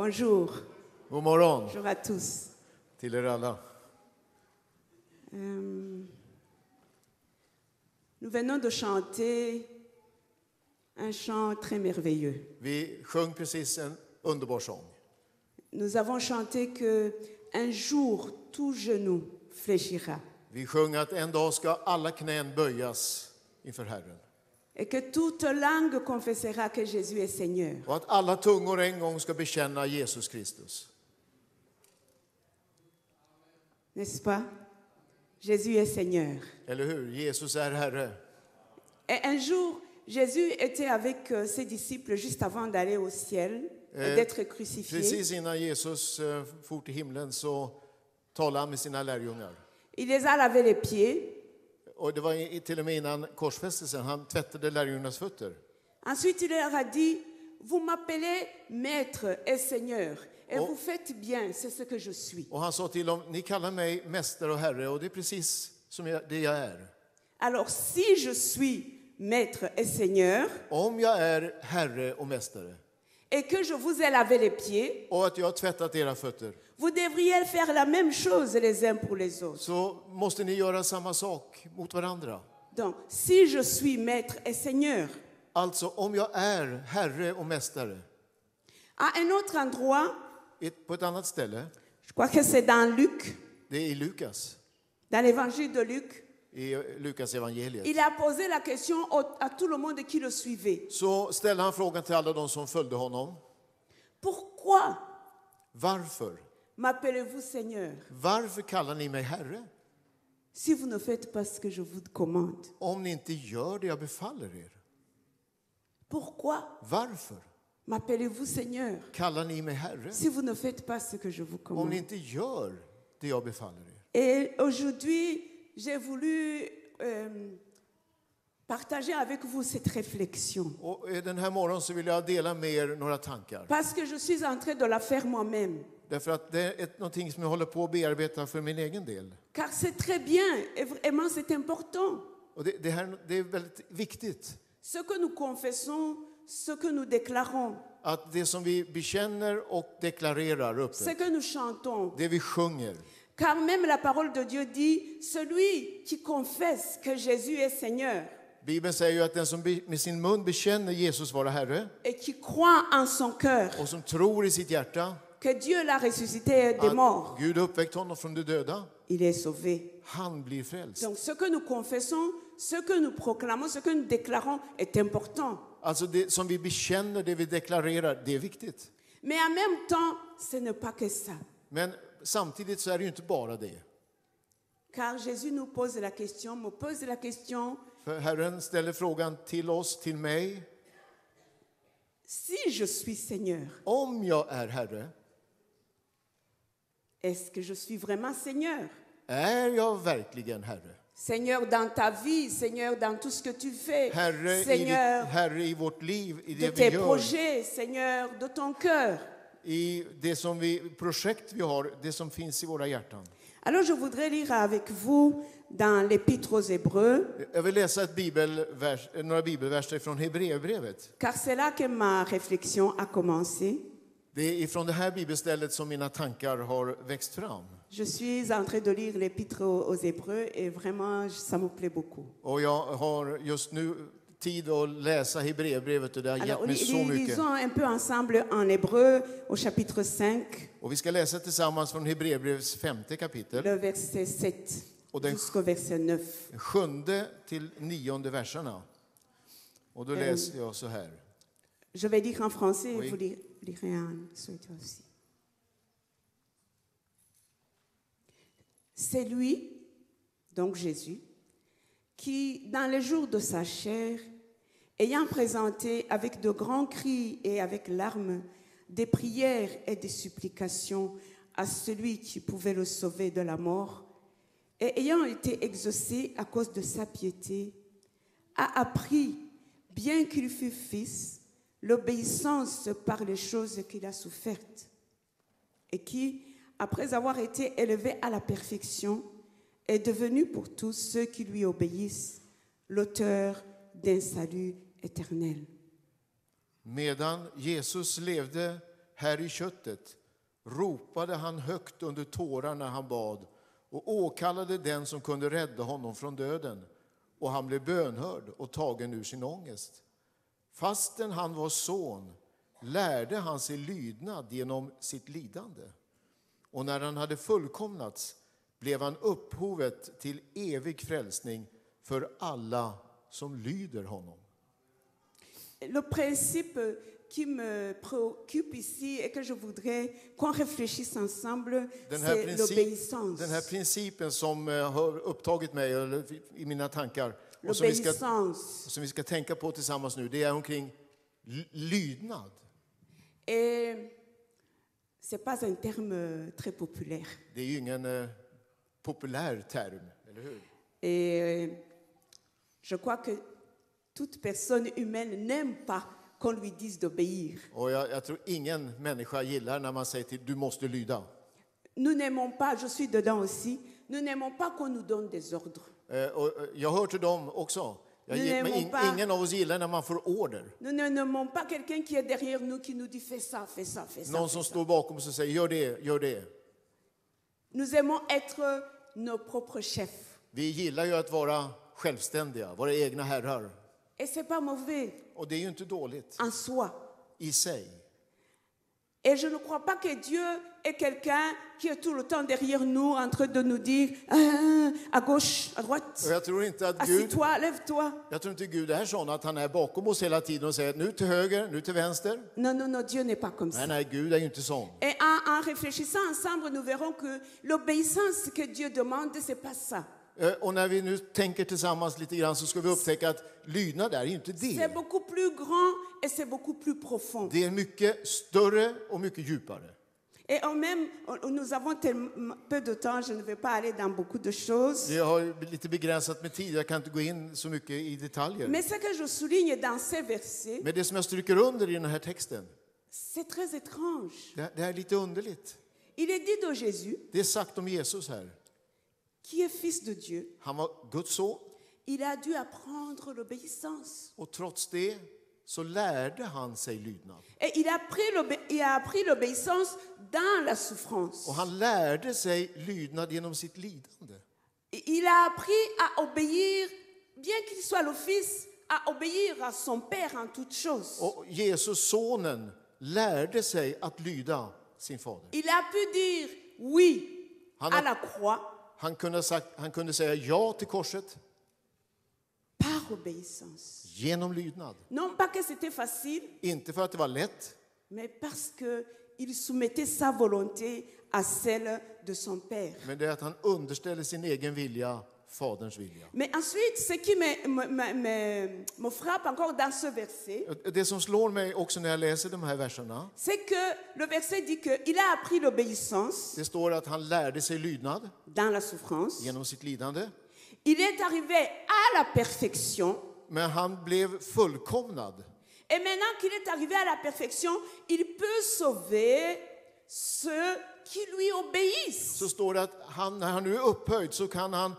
Bonjour. God morgon Bonjour à tous. till er alla. Nous venons de chanter un chant très merveilleux. Vi sjöng precis en underbar sång. Nous avons chanté que un jour tout genou fléchira Vi sjöng att en dag ska alla knän böjas inför Herren. et que toute langue confessera que Jésus est Seigneur. Och att alla tungor en gång ska bekänna Jesus Kristus. N'est-ce pas? Jésus est Seigneur. Eller hur? Jesus är Herre. Et un jour, Jésus était avec ses disciples juste avant d'aller au ciel et d'être crucifié. Precis innan Jesus for till himlen så talade han med sina lärjungar. Il les a lavé les pieds. Och det var till och med innan korsfästelsen. Han tvättade lärjungarnas fötter. Ensuite, il leur a dit, vous m'appelez maître et seigneur. Et vous faites bien, c'est ce que je suis. Och han sa till dem, ni kallar mig mästare och herre. Och det är precis som det jag är. Alors, si je suis maître et seigneur, Om jag är herre och mästare et que je vous ai lavé les pieds, och att jag har tvättat era fötter, vous devriez faire la même chose les uns pour les autres. så måste ni göra samma sak mot varandra. Donc, si je suis maître et seigneur, Alltså om jag är herre och mästare. à un autre endroit, På ett annat ställe, je crois que c'est dans Luc, det är i Lukas, dans l'évangile de Luc, i Lukas evangeliet. il a posé la question à tout le monde qui le suivait. Så ställde han frågan till alla de som följde honom. Pourquoi Varför? m'appelez-vous Seigneur Varför kallar ni mig herre? si vous ne faites pas ce que je vous commande? Om ni inte gör det jag befaller er. Pourquoi Varför m'appelez-vous Seigneur kallar ni mig herre? si vous ne faites pas ce que je vous Om commande? ni inte gör det jag befaller er. Et aujourd'hui, j'ai voulu partager avec vous cette réflexion. Och den här morgonen så vill jag dela med er några tankar. Parce que je suis en train de la faire moi-même. Därför att det är någonting som jag håller på att bearbeta för min egen del. Car c'est très bien, et vraiment c'est important. Och det är väldigt viktigt. Ce que nous confessons, ce que nous déclarons, Att det som vi bekänner och deklarerar ce öppet, que nous chantons. det vi sjunger. Car même la parole de Dieu dit, celui qui confesse que Jésus est Seigneur Bibeln säger ju att den som med sin mun bekänner Jesus vara Herre et qui croit en son cœur och som tror i sitt hjärta que Dieu l'a ressuscité des morts, att Gud har uppväckt honom från de döda, il est sauvé. han blir frälst. Donc ce que nous confessons, ce que nous proclamons, ce que nous déclarons est important. Alltså det som vi bekänner, det vi deklarerar, det är viktigt. Mais en même temps, ce n'est pas que ça. Men samtidigt så är det ju inte bara det. Car Jésus nous pose la question, me pose la question, För Herren ställer frågan till oss, till mig. si je suis Seigneur, Om jag är Herre, est-ce que je suis vraiment Seigneur? är jag verkligen Herre? Seigneur dans ta vie, Seigneur dans tout ce que tu fais, Herre Seigneur i vårt liv, i de det vi tes gör, projets, Seigneur de ton cœur. i det som projekt vi har, det som finns i våra hjärtan. Alors je voudrais lire avec vous dans l'Épître aux Hébreux, Jag vill läsa några bibelverser från Hebreerbrevet. car c'est là que ma réflexion a commencé. Det är ifrån det här bibelstället som mina tankar har växt fram. Je suis en train de lire l'Épître aux Hébreux et vraiment ça me plaît beaucoup. Och jag har just nu tid att läsa Hebreerbrevet och det har Alors gett mig så mycket. lisons un peu ensemble en hébreu au chapitre 5, Och vi ska läsa tillsammans från Hebreerbrevets 5:e kapitel. le verset 7 Och den jusqu'au verset 9. 7:e till 9:e verserna. Och då läser jag så här. Je vais lire en français Oui. et vous lirez en suédois aussi. C'est lui, donc Jésus, qui, dans les jours de sa chair, ayant présenté avec de grands cris et avec larmes des prières et des supplications à celui qui pouvait le sauver de la mort, et ayant été exaucé à cause de sa piété, a appris, bien qu'il fût fils, l'obéissance par les choses qu'il a souffertes, et qui, après avoir été élevé à la perfection, est devenu pour tous ceux qui lui obéissent l'auteur d'un salut éternel. Medan Jesus levde här i köttet, ropade han högt under tårar när han bad och åkallade den som kunde rädda honom från döden. Och han blev bönhörd och tagen ur sin ångest. Fastän han var son lärde han sig lydnad genom sitt lidande. Och när han hade fullkomnats blev han upphovet till evig frälsning för alla som lyder honom. Le principe qui me préoccupe ici et que je voudrais qu'on réfléchisse ensemble, c'est l'obéissance. Den här principen som har upptagit mig i mina tankar och som vi ska tänka på tillsammans nu, det är omkring lydnad. Et c'est pas un terme très populaire. Det är ju ingen populär term, eller hur? Et je crois que toute personne humaine n'aime pas qu'on lui dise d'obéir. Och jag tror ingen människa gillar när man säger till du måste lyda. Nous n'aimons pas, je suis dedans aussi, nous n'aimons pas qu'on nous donne des ordres. Och jag hör till dem också. Ingen av oss gillar när man får order. Nous n'aimons pas quelqu'un qui est derrière nous qui nous dit fais ça, fais ça, fais ça. Någon som står bakom oss och säger gör det, gör det. Nous aimons être nos propres chefs. Vi gillar ju att vara självständiga, våra egna herrar. Et c'est pas mauvais. Och det är ju inte dåligt en soi. I sig. Et je ne crois pas que Dieu est quelqu'un qui est tout le temps derrière nous en train de nous dire à gauche, à droite. Och jag tror inte att Assis-toi, lève-toi. Jag tror inte Gud är sån att han är bakom oss hela tiden och säger nu till höger, nu till vänster. Non, non, non, Dieu n'est pas comme ça. Nej, Gud är ju inte sån. Et en réfléchissant ensemble, nous verrons que l'obéissance que Dieu demande, c'est pas ça. Och när vi nu tänker tillsammans lite grann så ska vi upptäcka att lydnad är inte det. C'est beaucoup plus grand et c'est beaucoup plus profond. Det är mycket större och mycket djupare. Et même, nous avons tellement peu de temps, je ne vais pas aller dans beaucoup de choses. Jag har lite begränsat med tid, jag kan inte gå in så mycket i detaljer. Mais ce que je souligne dans ces versets, Men det som jag stryker under i den här texten, c'est très étrange. det är lite underligt. Il est dit de Jésus, Det är sagt om Jesus här. qui est fils de Dieu, Han var Guds son. il a dû apprendre l'obéissance. Och trots det så lärde han sig lydnad. Et il a appris l'obéissance dans la souffrance. Och han lärde sig lydnad genom sitt lidande. Il a appris à obéir, bien qu'il soit le fils, à obéir à son père en toutes choses. Och Jesus, sonen, lärde sig att lyda sin fader. Il a pu dire oui à la croix. Han kunde säga ja till korset. Par obéissance. Genom lydnad. Non pas que c'était facile, Inte för att det var lätt, mais parce qu'il soumettait sa volonté à celle de son père. men det är att han underställer sin egen vilja faderns vilja. Mais ensuite, ce qui me frappe encore dans ce verset, Det som slår mig också när jag läser de här verserna, c'est que le verset dit qu'il a appris l'obéissance det står att han lärde sig lydnad dans la souffrance. genom sitt lidande. Il est arrivé à la perfection. Men han blev fullkomnad. Et maintenant qu'il est arrivé à la perfection, il peut sauver ceux qui lui obéissent. Så står det att när han nu är upphöjd så kan han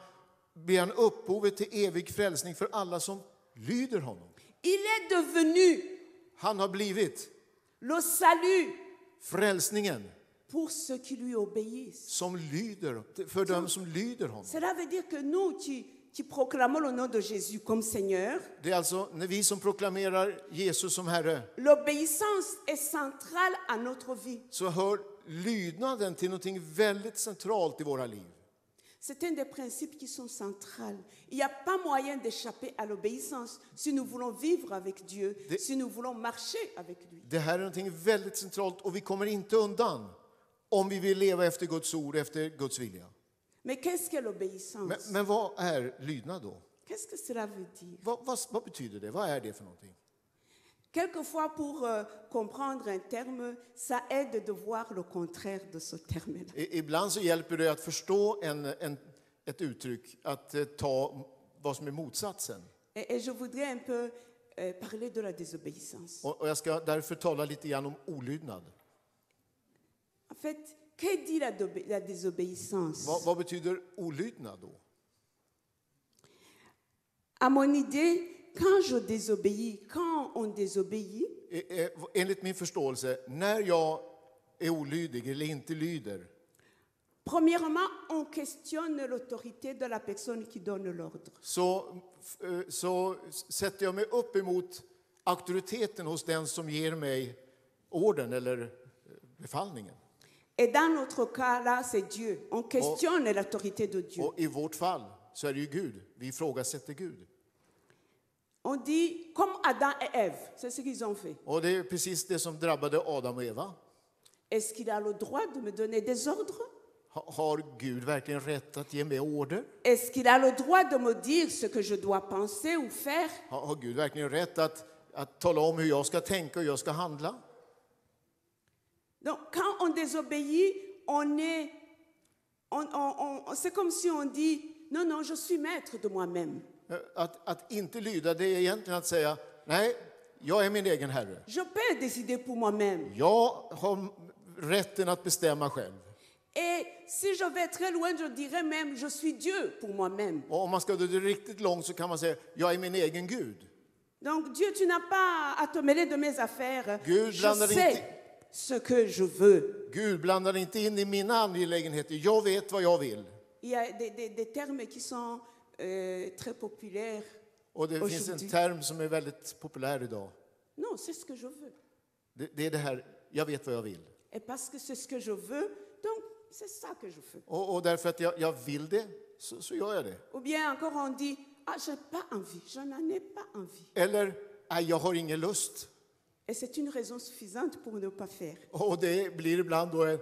bli en upphovet till evig frälsning för alla som lyder honom. Il est devenu Han har blivit le salut frälsningen pour ceux qui lui obéissent. som lyder, för dem som lyder honom. Cela veut dire que nous qui proclamons le nom de Jésus comme Seigneur, Det är alltså när vi som proklamerar Jesus som Herre, l'obéissance est centrale à notre vie. så hör lydnaden till någonting väldigt centralt i våra liv. C'est un des principes qui sont centrales. Il n'y a pas moyen d'échapper à l'obéissance si nous voulons vivre avec Dieu, si nous voulons marcher avec lui. Det här är någonting väldigt centralt och vi kommer inte undan om vi vill leva efter Guds ord, efter Guds vilja. Mais qu'est-ce que l'obéissance? Men vad är lydnad då? Qu'est-ce que cela veut dire? Vad betyder det? Vad är det för någonting? Quelquefois, pour comprendre un terme, ça aide de voir le contraire de ce terme. Ibland så hjälper det att förstå ett uttryck, att ta vad som är motsatsen. Et je voudrais un peu parler de la désobéissance. Och jag ska därför tala lite grann om olydnad. En fait, que dit la désobéissance? Vad betyder olydnad då? À mon idée, quand on désobéit, Enligt min förståelse, när jag är olydig eller inte lyder, Premièrement, on questionne l'autorité de la personne qui donne l'ordre. så sätter jag mig upp emot auktoriteten hos den som ger mig orden eller befallningen. Et dans notre cas, là, c'est Dieu. On questionne l'autorité de Dieu. Och i vårt fall så är det ju Gud. Vi ifrågasätter Gud. On dit, comme Adam et Ève, c'est ce qu'ils ont fait. Och det är precis det som drabbade Adam och Eva. Est-ce qu'il a le droit de me donner des ordres? Har Gud verkligen rätt att ge mig order? Est-ce qu'il a le droit de me dire ce que je dois penser ou faire? Har Gud verkligen rätt att tala om hur jag ska tänka och hur jag ska handla? Donc, quand on désobéit, c'est comme si on dit, non, non, je suis maître de moi-même. Att inte lyda, det är egentligen att säga, nej, jag är min egen herre. Je peux décider pour moi-même. Jag har rätten att bestämma själv. Et si je vais très loin, je dirais même, je suis Dieu pour moi-même. Och om man ska gå riktigt långt så kan man säga, jag är min egen Gud. Donc, Dieu, tu n'as pas à te mêler de mes affaires. Gud Je blandar sais inte, ce que je veux. Gud blandar inte in i mina angelägenheter. Jag vet vad jag vill. Il y a des termes qui sont très populaires. Och det finns en term som är väldigt populär idag. Non, c'est ce que je veux. Det är det här, jag vet vad jag vill. Et parce que c'est ce que je veux, donc c'est ça que je fais. Och därför att jag vill det, så gör jag det. Ou bien encore on dit, ah, j'ai pas envie, je n'en ai pas envie. Eller, nej, jag har ingen lust. Et c'est une raison suffisante pour ne pas faire. Och det blir ibland då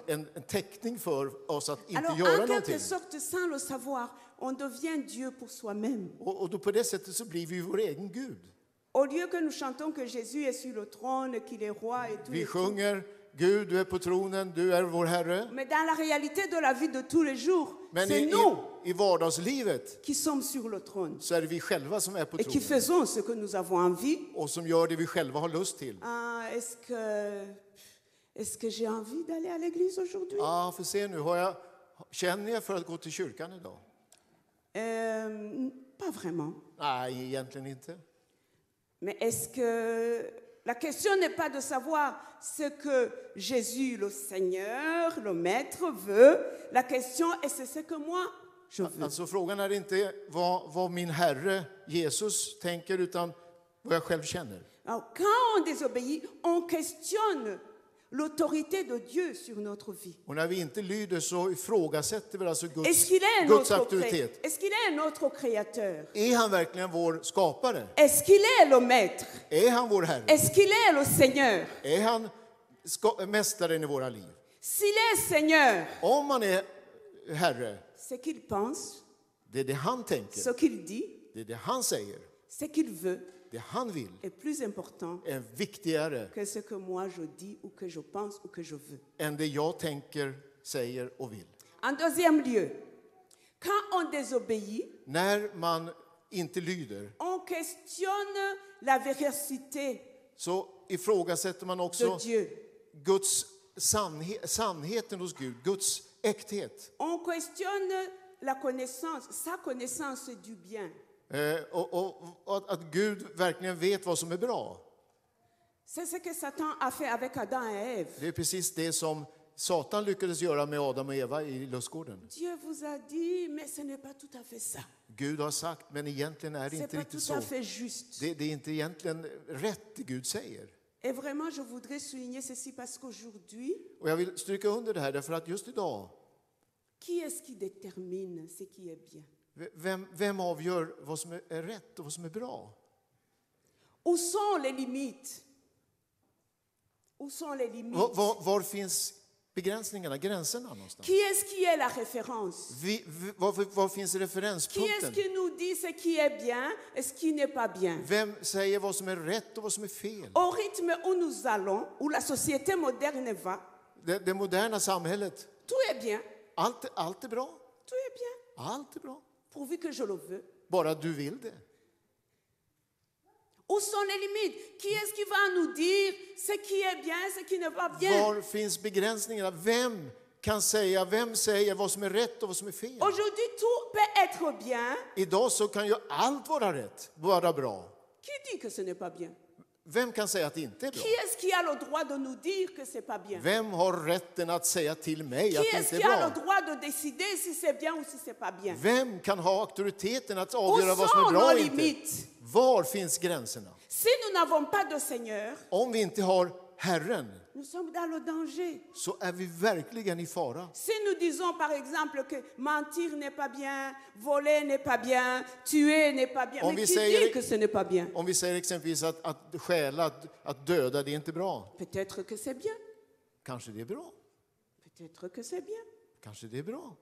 en teckning för oss att inte Alors, göra en någonting. quelque sorte, sans le savoir, on devient Dieu pour soi-même. Och då på det sättet så blir vi vår egen Gud. Au lieu que nous chantons que Jésus est sur le trône, qu'il est roi et tout. Vi sjunger, Gud, du är på tronen, du är vår Herre. Mais dans la réalité de la vie de tous les jours, Men c'est nous i vardagslivet qui sommes sur le trône så är det vi själva som är på et qui tronen. faisons ce que nous avons envie. Och som gör det vi själva har lust till. Ah, est-ce que j'ai envie d'aller à l'église aujourd'hui? Ja, för se nu, känner jag för att gå till kyrkan idag? Pas vraiment. Nej, egentligen inte. Mais est-ce que la question n'est pas de savoir ce que Jésus, le Seigneur, le Maître veut. La question est c'est ce que moi je veux. Alltså frågan är inte vad min Herre Jesus tänker, utan vad jag själv känner. Alors, quand on désobéit, on questionne l'autorité de Dieu sur notre vie. Och när vi inte lyder så ifrågasätter vi alltså Est-ce qu'il est Guds auktoritet. Est-ce qu'il est notre créateur? Är han verkligen vår skapare? Est-ce qu'il est le Maître? Är han vår Herre? Est-ce qu'il est le Seigneur? Är han mästaren i våra liv? S'il est Seigneur, Om han är Herre, ce qu'il pense, det är det han tänker, ce qu'il dit, det är det han säger, ce qu'il veut, det han vill est plus important är viktigare que ce que moi je dis ou que je pense ou que je veux. än det jag tänker, säger och vill. En deuxième lieu, quand on désobéit, När man inte lyder on questionne la véracité så ifrågasätter man de också Dieu. Guds sannheten hos Gud, Guds äkthet. On questionne la connaissance, sa connaissance du bien. Och att Gud verkligen vet vad som är bra. C'est ce que Satan a fait avec Adam et Ève. Det är precis det som Satan lyckades göra med Adam och Eva i lustgården. Dieu vous a dit, mais ce n'est pas tout à fait ça. Gud har sagt, men egentligen är det C'est inte pas riktigt tout à så. fait juste. Det är inte egentligen rätt det Gud säger. Et vraiment, je voudrais souligner ceci parce qu'aujourd'hui, Och jag vill stryka under det här därför att just idag, qui est-ce qui détermine ce qui est bien? vem avgör vad som är rätt och vad som är bra? Où sont les limites? Où sont les limites? Var finns begränsningarna, gränserna någonstans? Qui est-ce qui est la référence? Var finns Qui est-ce referenspunkten? qui nous dit ce qui est bien et ce qui n'est pas bien? Vem säger vad som är rätt och vad som är fel? Au rythme où nous allons, où la société moderne va, Det moderna samhället, tout est bien, allt är bra. tout est bien, Allt är bra. pourvu que je le veux. Bara du vill det. Où sont les limites? Qui est-ce qui va nous dire ce qui est bien, ce qui n'est pas bien? Var finns begränsningarna? Vem säger vad som är rätt och vad som är fel? Aujourd'hui, tout peut être bien. Idag så kan ju allt vara rätt, vara bra. Qui dit que ce n'est pas bien? Vem kan säga att det inte är bra? Qui est-ce qui a le droit de nous dire que c'est pas bien? Vem har rätten att säga till mig att Qui det est-ce inte qui är a le bra? droit de décider si c'est bien ou si c'est pas bien? Vem kan ha auktoriteten att Où avgöra vad som är sont bra nos och inte? limites? Var finns gränserna? Si nous n'avons pas de Seigneur, Om vi inte har Herren nous sommes dans le danger. så är vi verkligen i fara. Si nous disons par exemple que mentir n'est pas bien, voler n'est pas bien, tuer n'est pas bien, Om mais vi qui säger- dit que ce n'est pas bien? Om vi säger exempelvis att stjäla, att döda, det är inte bra. Peut-être que c'est bien, Kanske det är bra. peut-être que c'est bien. Kanske det är bra.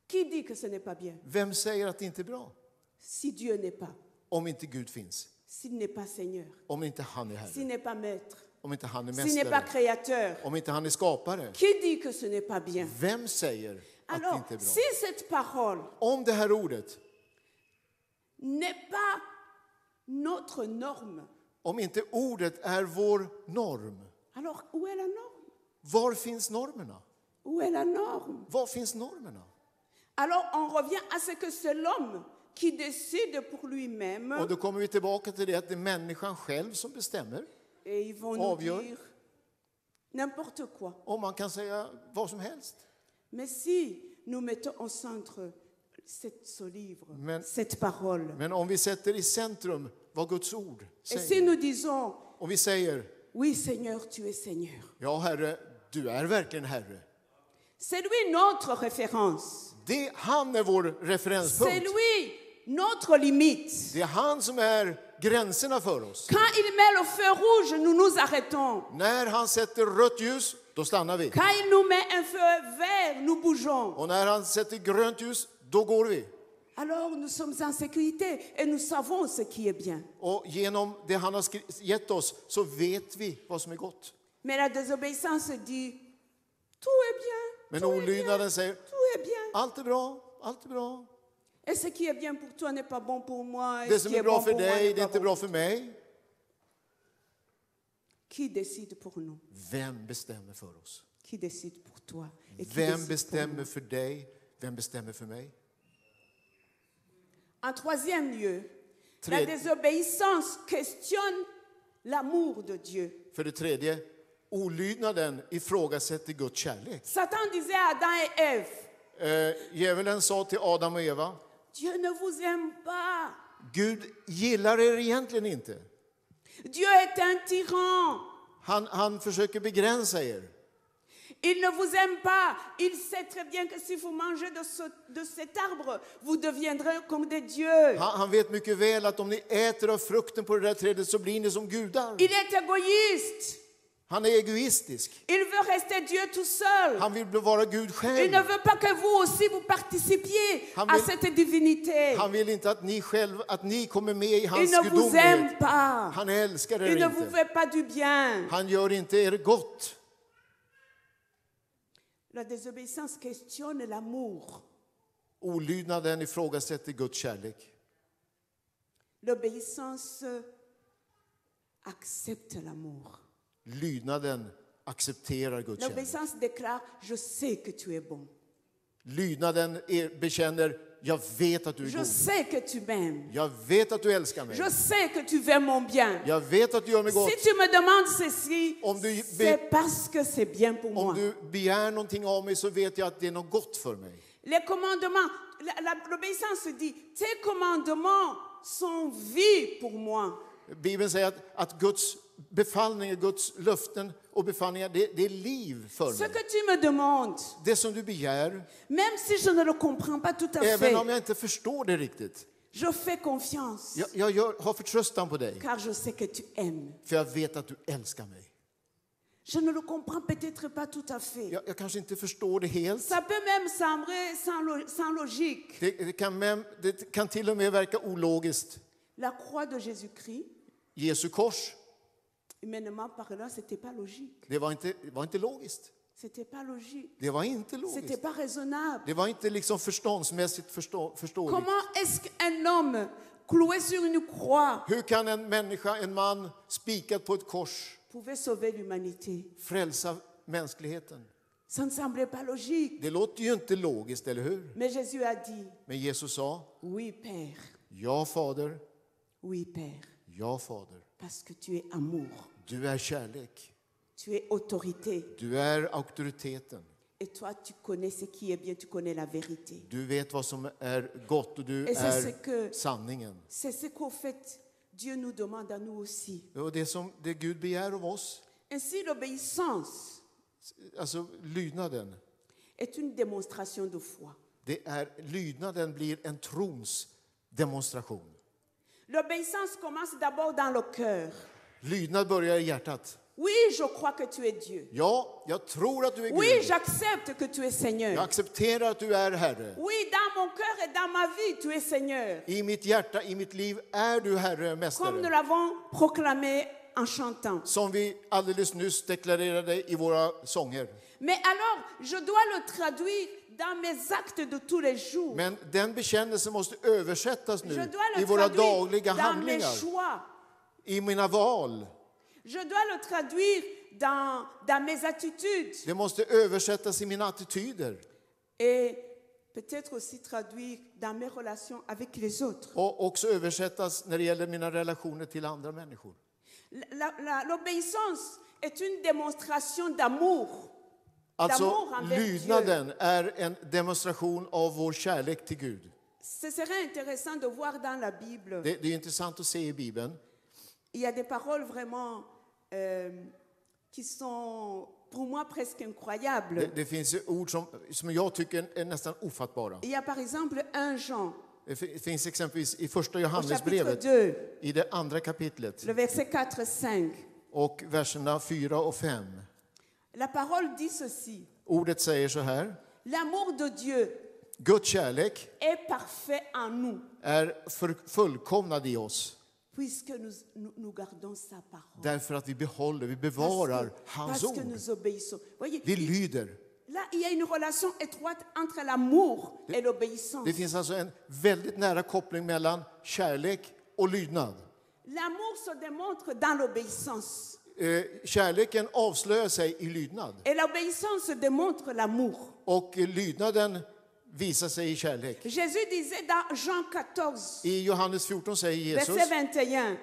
Qui dit que ce n'est pas bien? Vem säger att det inte är bra? Si Dieu n'est pas, Om inte Gud finns. s'il n'est pas Seigneur, Om inte han är s'il Herre. n'est pas maître, Om inte han är s'il n'est pas mästare. créateur, Om inte han är skapare. qui dit que ce n'est pas bien? Vem säger att det Alors, inte är bra? si cette parole Om det här ordet, n'est pas notre norme, om inte ordet är vår norm, alors où est la norme? var finns normerna? Où est la norme? Var finns normerna? Alors on revient à ce que c'est l'homme qui décide pour lui-même Och då kommer vi tillbaka till det att det är människan själv som bestämmer. et ils vont nous Avgör. dire n'importe quoi. Och man kan säga vad som helst. Mais si nous mettons au centre ce livre, Men- cette parole, Men om vi sätter i centrum vad Guds ord et si säger. nous disons Om vi säger, oui Seigneur, tu es Seigneur, ja Herre, du är verkligen Herre. c'est lui notre référence, Han är vår c'est referenspunkt. lui notre limite. Det är han som är gränserna för oss. Quand il met le feu rouge, nous nous arrêtons. När han sätter rött ljus, då stannar vi. Quand il nous met un feu vert, nous bougeons. Och när han sätter grönt ljus, då går vi. Alors nous sommes en sécurité et nous savons ce qui est bien. Och genom det han har gett oss så vet vi vad som är gott. Mais la désobéissance dit, tout est bien, Men tout est bien, olydnaden säger, tout est bien. allt är bra, allt är bra. Et ce qui est bien pour toi n'est pas bon pour moi. Et Det ce som qui är est bra bon för pour moi dig, n'est det är pas inte bon. bra för mig. Qui décide pour nous? Vem bestämmer för oss? Qui décide pour toi? Et qui Vem décide pour bestämmer nous? för dig? Vem bestämmer för mig? En troisième lieu, la Tredje- désobéissance questionne l'amour de Dieu. För det tredje, olydnaden ifrågasätter Guds kärlek. Satan disait à Adam et Ève, Djävulen sa till Adam och Eva, Dieu ne vous aime pas. Gud gillar er egentligen inte. Dieu est un tyran. Han försöker begränsa er. Il ne vous aime pas. Il sait très bien que si vous mangez de cet arbre, vous deviendrez comme des dieux. Han vet mycket väl att om ni äter av frukten på det där trädet så blir ni som gudar. Il est égoïste. Han är egoistisk. Il veut rester Dieu tout seul. Han vill vara Gud Il själv. ne veut pas que vous aussi vous participiez Han à vill- cette divinité. Han vill inte att ni kommer med i Il hans ne vous aime gudomlighet. pas. Han älskar er Il ne vous inte. fait pas du bien. Han gör inte er gott. La désobéissance questionne l'amour. Olydnaden ifrågasätter Guds kärlek. L'obéissance accepte l'amour. Lydnaden accepterar Guds kärlek. L'obéissance déclare, je sais que tu es bon. Lydnaden bekänner, jag vet att du är Je god. sais que tu m'aimes. Jag vet att du älskar mig. Je sais que tu veux mon bien. Jag vet att du gör mig gott. Si tu me demandes ceci, Om du c'est parce que c'est bien pour Om moi. du begär någonting av mig så vet jag att det är något gott för mig. Les commandements, l'obéissance dit, tes commandements sont vie pour moi. Bibeln säger att Guds befallningar, Guds löften och befallningar, det är liv för Ce mig. que tu me demandes, Det som du begär, même si je ne le comprends pas tout à även fait, om jag inte förstår det riktigt. je fais confiance, Jag har förtröstan på dig, car je sais que tu aimes. för jag vet att du älskar mig. Je ne le comprends peut-être pas tout à fait. Jag kanske inte förstår det helt. Ça peut même sembler sans logique. Det kan till och med verka ologiskt. La croix de Jésus-Christ, Jesu kors, humainement parlant, c'était pas logique. det var inte logiskt. C'était pas logique. Det var inte C'était logiskt. pas raisonnable. Det var inte liksom förståndsmässigt förståeligt. Comment est-ce qu'un homme cloué sur une croix Hur kan en man spikad på ett kors pouvait sauver l'humanité? frälsa mänskligheten? Ça ne semblait pas logique. Det låter ju inte logiskt, eller hur? Mais Jésus a dit, Men Jesus sa, oui Père, ja fader, oui Père. ja fader. Parce que tu es amour. Du är kärlek. Tu es autorité. Du är auktoriteten. Et toi, tu connais ce qui est bien, tu connais la vérité. Du vet vad som är gott och du Et c'est ce är sanningen. c'est ce qu'au fait, Dieu nous demande à nous aussi. Och det Gud begär av oss, Ainsi, l'obéissance alltså lydnaden, est une démonstration de foi. lydnaden blir en trons demonstration. L'obéissance commence d'abord dans le cœur. Lydnad börjar i hjärtat. Oui, je crois que tu es Dieu. Ja, jag tror att du är Oui, Gud. j'accepte que tu es Seigneur. Jag accepterar att du är Herre. Oui, dans mon cœur et dans ma vie, tu es Seigneur. I mitt hjärta, i mitt liv är du Herre, Comme nous Mästare. l'avons proclamé en chantant. Som vi alldeles nyss deklarerade i våra sånger. Mais alors, je dois le traduire dans mes actes de tous les jours. Men den bekännelsen måste översättas Je nu dois i le våra traduire dagliga dans mes handlingar, choix. i mina val. Je dois le traduire dans mes attitudes. Det måste översättas i mina attityder. Et peut-être aussi traduire dans mes relations avec les autres. Och också översättas när det gäller mina relationer till andra människor. L'obéissance est une démonstration d'amour. Alltså D'amour envers lydnaden är en demonstration av vår kärlek till Gud. Ce serait intéressant de voir dans la Bible. Det är intressant att se i Bibeln. Il y a des paroles vraiment qui sont pour moi presque incroyables. Det finns ord som jag tycker är nästan ofattbara. Il y a par exemple 1 Jean, Det finns exempelvis i första au chapitre Johannesbrevet, 2, i det andra kapitlet, le verset 4-5. och verserna 4 och 5. La parole dit ceci. Ordet säger så här: L'amour de Dieu Guds kärlek est parfait en nous, är fullkomnad i oss puisque nous gardons sa parole. därför att vi bevarar hans Parce que ord. nous obéissons. Voyez, Vi lyder. là, il y a une relation étroite entre l'amour et l'obéissance. Det finns alltså en väldigt nära koppling mellan kärlek och lydnad. L'amour se démontre dans l'obéissance. Kärleken avslöjar sig i lydnad. Et l'obéissance démontre l'amour. Och lydnaden visar sig i kärlek. Jésus disait dans Jean 14, I Johannes 14 säger Jesus, verset 21,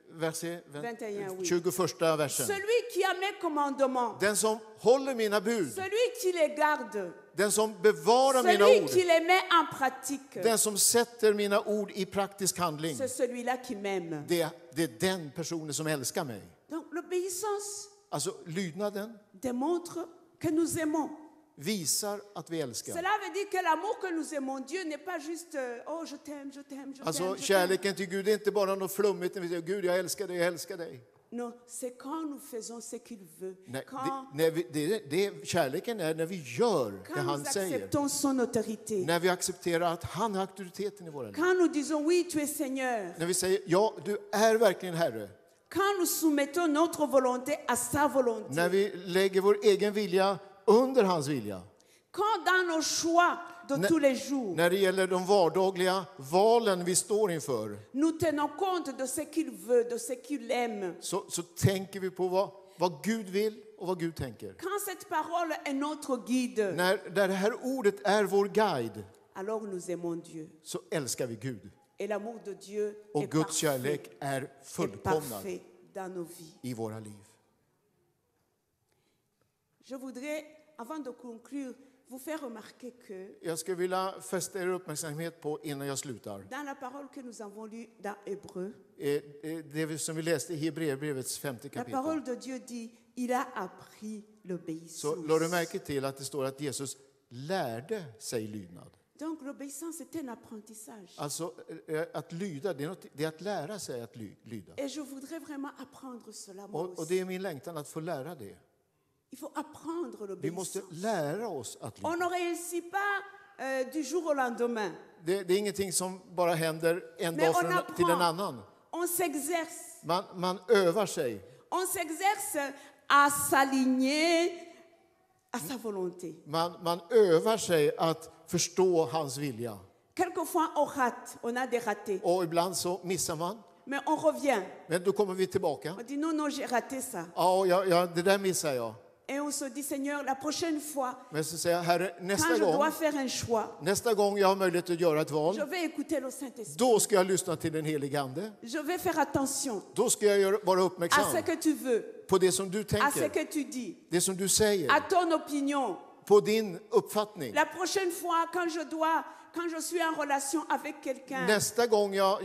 verset 21, oui. 21 versen. Celui qui a mes commandements, Den som håller mina bud, celui qui les garde, den som bevarar mina celui ord, qui les met en pratique, den som sätter mina ord i praktisk handling, c'est celui-là qui m'aime. det är den personen som älskar mig. Donc l'obéissance Alltså lydnaden démontre que nous aimons. visar att vi älskar. Cela veut dire que l'amour que nous aimons Dieu n'est pas juste oh je t'aime, je t'aime, je Alltså t'aime. Je t'aime. kärleken till Gud är inte bara något flummigt när vi säger Gud jag älskar dig, jag älskar dig. Non, c'est quand nous faisons ce qu'il veut. Nej, Quand, kärleken är när vi gör det quand han nous säger. acceptons son autorité. När vi accepterar att han har auktoriteten i våra liv. Quand nous disons oui, tu es Seigneur. När vi säger ja, du är verkligen Herre. Quand nous soumettons notre volonté à sa volonté. När vi lägger vår egen vilja under hans vilja. Quand dans nos choix de tous les jours, När det gäller de vardagliga valen vi står inför. nous tenons compte de ce qu'il veut, de ce qu'il aime. Så tänker vi på vad Gud vill och vad Gud tänker. Quand cette parole est notre guide, När det här ordet är vår guide, alors nous aimons Dieu. så älskar vi Gud. Et l'amour de Dieu Och est Guds kärlek är est fullkomnad parfait dans nos vies. i våra liv. Je voudrais, avant de conclure, vous faire remarquer que Jag skulle vilja fästa er uppmärksamhet på innan jag slutar. dans la parole que nous avons lue dans Hébreu, Det som vi läste i Hebreerbrevets 5:e la parole kapitel. de Dieu dit il a appris Så l'obéissance. lade du märke till att det står att Jesus lärde sig lydnad. Donc l'obéissance est un apprentissage. Alltså att lyda, det är att lära sig att lyda. Et je voudrais vraiment apprendre cela moi Och aussi. det är min längtan att få lära det. Il faut apprendre Vi måste l'obéissance. lära oss att On lyda. ne réussit pas du jour au lendemain. Det är ingenting som bara händer en Men dag till en annan. On s'exerce. Man övar sig. On s'exerce à s'aligner à sa volonté. Man övar sig att förstå hans vilja. Quelquefois, on rate, on a des ratés. Och ibland så missar man. Mais on revient. Men då kommer vi tillbaka. On dit non, non, j'ai raté ça. Ja, det där missar jag. Et on se dit, Seigneur, la prochaine fois, Men så säger jag, Herre, quand je dois faire un choix, nästa gång jag har möjlighet att göra ett je val, vais écouter le Saint-Esprit. då ska jag lyssna till den helige Ande. Je vais faire attention Då ska jag vara à uppmärksam ce que tu veux, på det som du à ce tänker, que tu dis, det som du säger, à ton opinion. på din uppfattning. La prochaine fois, quand je suis en relation avec quelqu'un, Nästa gång jag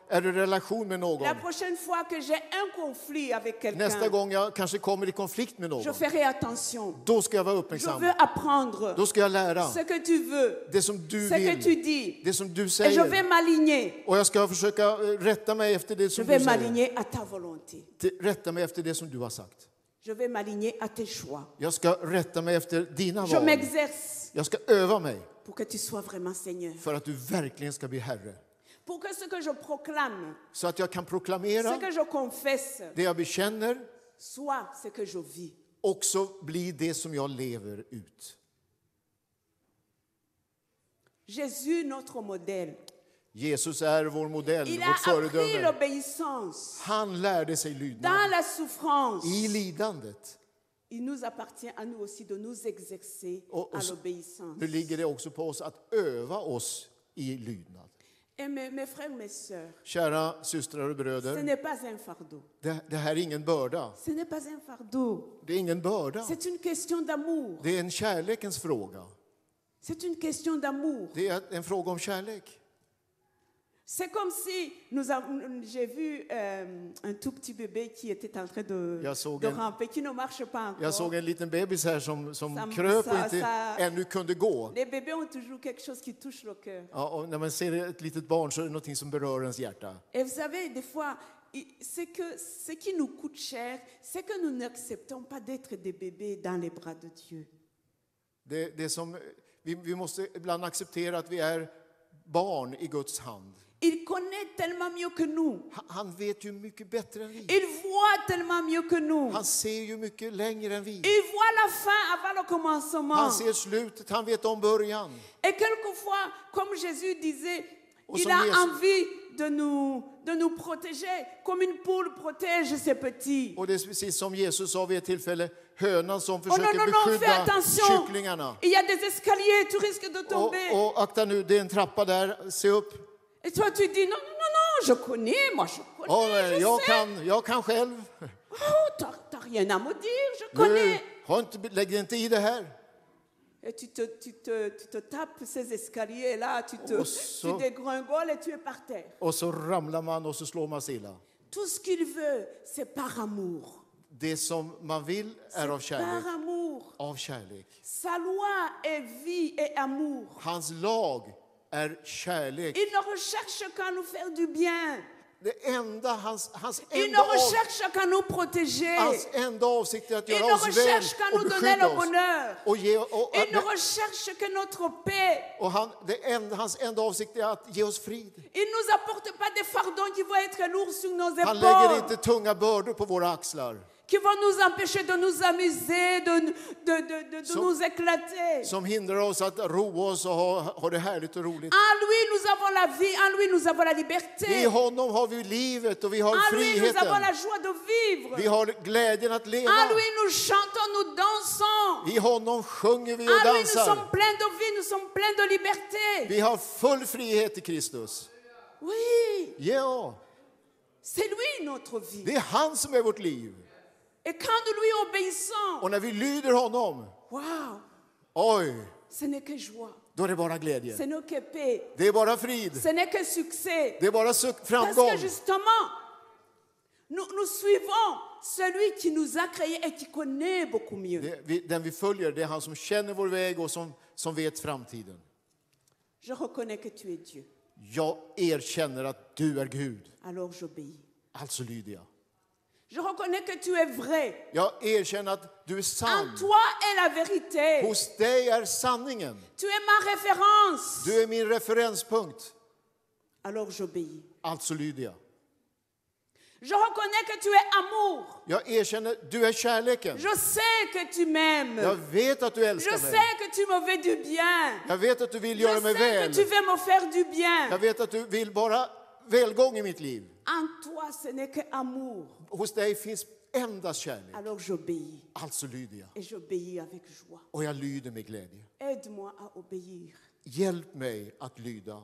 är i relation med någon, la prochaine fois que j'ai un conflit avec nästa quelqu'un, gång jag kanske kommer i konflikt med je någon, ferai attention. då ska jag vara Je uppmärksam. veux apprendre Då ska jag lära ce que tu veux, det som du ce que tu vill, dis. det som du Et je vais säger. m'aligner. Och jag ska försöka rätta mig efter det Je som vais du säger. m'aligner à ta volonté. Rätta mig efter det som du har sagt. Je vais m'aligner à tes choix. Jag ska rätta mig efter dina Je val. m'exerce Jag ska öva mig pour que tu sois vraiment Seigneur. för att du verkligen ska bli Herre. Pour que ce que je proclame, Så att jag kan ce proklamera que je confesse, det jag bekänner, soit ce que je vis. också bli det som jag lever ut. Jésus, notre modèle, Jesus är vår modell, il a vårt appris föredöme. l'obéissance Han lärde sig dans lydnad la souffrance. i lidandet. Il nous appartient à nous aussi de nous exercer Och à så- l'obéissance. Nu ligger det också på oss att öva oss i lydnad. Et mes frères, mes sœurs, Kära systrar och ce bröder, n'est pas un fardeau. det här är ingen börda. Ce n'est pas un fardeau. Det är ingen börda. C'est une question d'amour. Det är en kärlekens fråga. C'est une question d'amour. Det är en fråga om kärlek. C'est comme si j'ai vu un tout petit bébé qui était en train Jag såg de en- ramper, qui ne marche pas Jag såg encore. en liten bebis här som Sam- kröp och sa- inte sa- ännu kunde gå. Les bébés ont toujours quelque chose qui touche le cœur. Ja, och när man ser ett litet barn så är det något som berör ens hjärta. Et vous savez, des fois, ce qui nous coûte cher, c'est que nous n'acceptons pas d'être des bébés dans les bras de Dieu. Det som, vi måste ibland acceptera att vi är barn i Guds hand. Il connaît tellement mieux que nous. Han vet ju mycket bättre än vi. Il voit tellement mieux que nous. Han ser ju mycket längre än vi. Il voit la fin avant le commencement. Han ser slutet, han vet om början. Et quelquefois, comme Jésus disait, Och il som a Jesus- envie de nous protéger, comme une poule protège ses petits. Och det är precis som Jesus sa vid ett tillfälle, hönan som Oh non, försöker non, non, fais beskydda attention. kycklingarna. Il y a des escaliers, tu risques de tomber. Och akta nu, det är en trappa där, se upp. Et toi, tu dis, non, non, non, non, je connais, moi, je connais, je sais. Jag kan själv. Oh, t'as rien à me dire, je connais. Lägg dig inte i det här. Et tu te tapes ces escaliers-là, Oh, ça. tu dégringoles et tu es par terre. Och så ramlar man och så slår man sig illa. Tout ce qu'il veut, c'est par amour. Det som man vill är av C'est kärlek. par amour. Av kärlek. Sa loi est vie et amour. Hans lag är kärlek. Il ne recherche qu'à nous faire du bien. Det enda, hans Il ne recherche qu'à nous protéger. enda avsikt är att Il göra ne oss väl recherche qu'à och nous donner beskydda le oss. bonheur. Il ne Och recherche que notre paix. hans enda avsikt är att ge oss frid. Il ne nous apporte pas des fardons qui vont être lourds sur nos Han lägger épaules, inte tunga bördor på våra axlar. qui vont nous empêcher de nous amuser, de nous éclater. Som hindrar oss att roa oss och ha det härligt och roligt. En lui, nous avons la vie. En lui, nous avons la I liberté. honom har vi livet och vi har En lui, nous avons friheten. la joie de vivre. Vi har glädjen att En leva. lui, nous chantons, nous dansons. I honom sjunger vi och En lui, nous dansar. sommes pleins de vie, nous sommes pleins de liberté. Vi har full frihet i Kristus. Oui, Ja, c'est lui notre vie. det är han som är vårt liv. Et quand nous lui obéissons, Och när vi lyder honom, wow, oj, ce n'est que joie, då är det bara glädje. ce n'est que paix, Det är bara frid. ce n'est que succès. Det är bara Parce framgång. que justement, nous suivons celui qui nous a créés et qui connaît beaucoup mieux. Den vi följer, det är han som känner vår väg och som vet framtiden. Je reconnais que tu es Dieu, Jag erkänner att du är Gud. alors j'obéis. Alltså lyder jag. Je reconnais que tu es vrai. Jag erkänner att du är En sann. toi est la vérité. Hos dig är sanningen. Tu es ma référence. Du är min referenspunkt. Alors j'obéis. Alltså lyder jag. Je reconnais que tu es amour. Jag erkänner att du är kärleken. Je sais que tu m'aimes. Jag vet att du Je älskar mig. sais que tu me veux du bien. Jag vet att du vill Je göra mig sais que väl. tu veux me faire du bien. Jag vet att du vill bara välgång i mitt liv. En toi, ce n'est que amour. Hos dig finns endast kärlek. alors j'obéis. Alltså lyder jag. Et j'obéis avec joie. Och jag lyder med glädje. Aide-moi à obéir. Hjälp mig att lyda.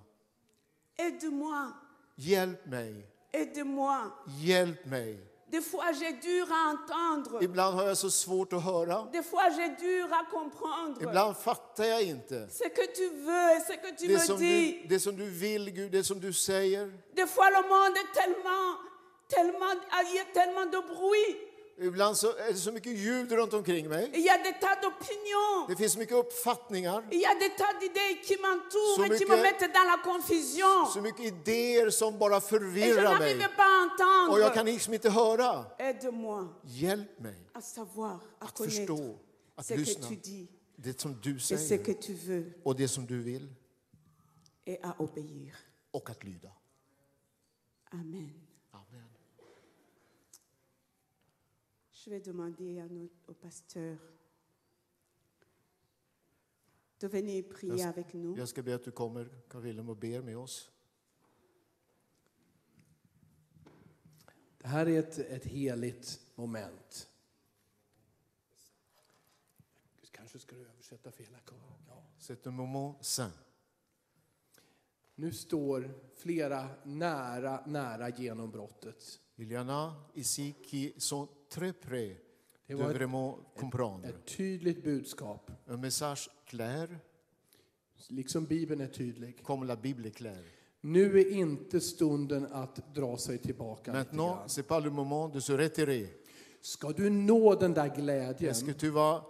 Aide-moi. Hjälp mig. Aide-moi. Hjälp mig. Des fois, j'ai dur à entendre. Ibland har jag så svårt att höra. Des fois, j'ai dur à comprendre. Ibland fattar jag inte. Ce que tu veux, ce que tu me dis. Det som du vill, Gud, det som du säger. Des fois, le monde est il y a tellement de bruit. Ibland så är det så mycket ljud runt omkring mig. Il y a des tas d'opinions. Det finns mycket uppfattningar. Il y a des tas d'idées qui m'entourent Så et qui mycket- me mettent dans la confusion. Så mycket idéer som bara Et je förvirrar mig. n'arrive pas à Och jag entendre. kan liksom inte höra. Aide-moi Hjälp mig à savoir, à att förstå, connaître att ce que lyssna. tu dis Det som du et ce säger que tu veux och det som du vill. et à obéir. Och att lyda. Amen. Amen. Je vais demander au pasteur de venir prier avec nous. Jag ska be att du kommer, Carl-Wilhelm, och ber med oss. Det här är ett heligt moment. Kanske ska du översätta för hela kören. Ja. C'est un moment saint. Nu står flera nära genombrottet. Il y en a ici qui sont très près Det de var vraiment comprendre. ett tydligt budskap. Un message clair, Liksom Bibeln är tydlig. comme la Bible est claire. Nu är inte stunden att dra sig tillbaka lite Maintenant, grann. c'est pas le moment de se retirer. Ska du nå den där glädjen, Est-ce que tu vas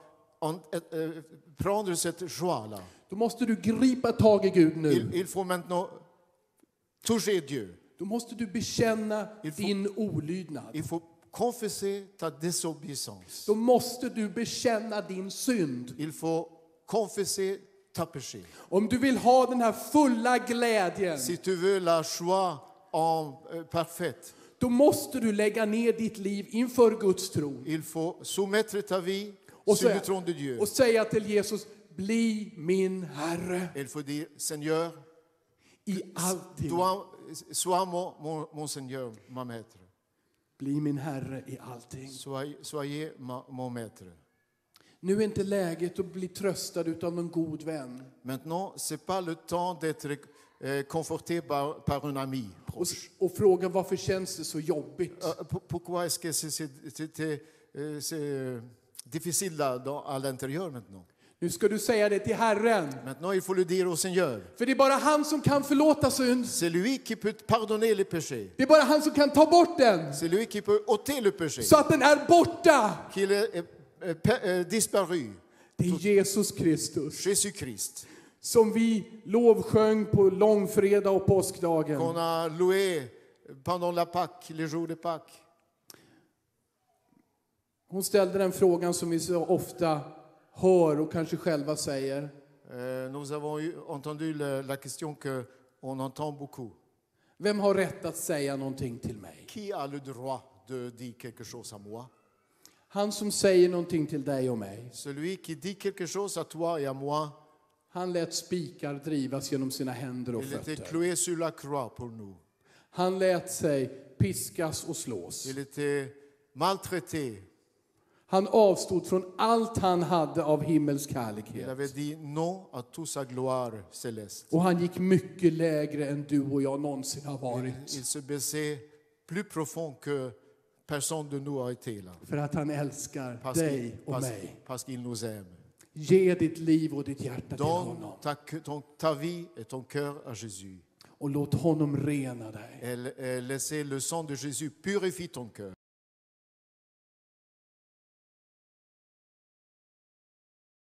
prendre cette joie-là? då måste du gripa tag i Gud nu. Il faut maintenant toucher Dieu. Då måste du bekänna Il faut- din olydnad. Il faut confesser ta désobéissance. Då måste du bekänna din synd. Il faut confesser ta péché. Om du vill ha den här fulla glädjen, Si tu veux la joie parfaite, då måste du lägga ner ditt liv inför Guds tron. il faut soumettre ta vie Och sur le säga, trône de Dieu. och säga till Jesus, bli min Herre Il faut dire, Seigneur, i allting. sois mon Seigneur, ma maître. Bli min Herre i allting. Soyez mon maître. Nu är inte läget att bli tröstad utav en god vän. Maintenant, ce n'est pas le temps d'être conforté par un ami proche. Och fråga varför känns det så jobbigt. Pourquoi est-ce que c'est difficile à l'intérieur maintenant? Nu ska du säga det till Herren. Maintenant, il faut le dire au Seigneur. För det är bara han som kan förlåta synd. C'est lui qui peut pardonner les péchés. Det är bara han som kan ta bort den. C'est lui qui peut ôter le péché. Så att den är borta. Qu'il est disparu. Det är Jesus Kristus. Jésus-Christ. Som vi lovsjöng på långfredag och påskdagen. Qu'on a loué pendant la Pâque, les jours de Pâques. Hon ställde den frågan som vi så ofta hör och kanske själva säger. Nous avons entendu la question qu'on entend beaucoup. Vem har rätt att säga någonting till mig? Qui a le droit de dire quelque chose à moi? Han som säger någonting till dig och mig. Celui qui dit quelque chose à toi et à moi, Han lät spikar drivas genom sina händer och il était fötter. cloué sur la croix pour nous. Han lät sig piskas och slås. Il était maltraité. Han avstod från allt han hade av himmelsk Il härlighet. avait dit non à toute sa gloire céleste. Och han gick mycket lägre än du och jag någonsin har varit. Il se baissait plus profond que personne de nous a été là. För att han älskar dig och mig. Parce qu'il nous aime. Ge ditt liv och ditt hjärta till Donne honom. ta vie et ton cœur à Jésus. Och låt honom rena dig. Et laissez le sang de Jésus purifier ton cœur.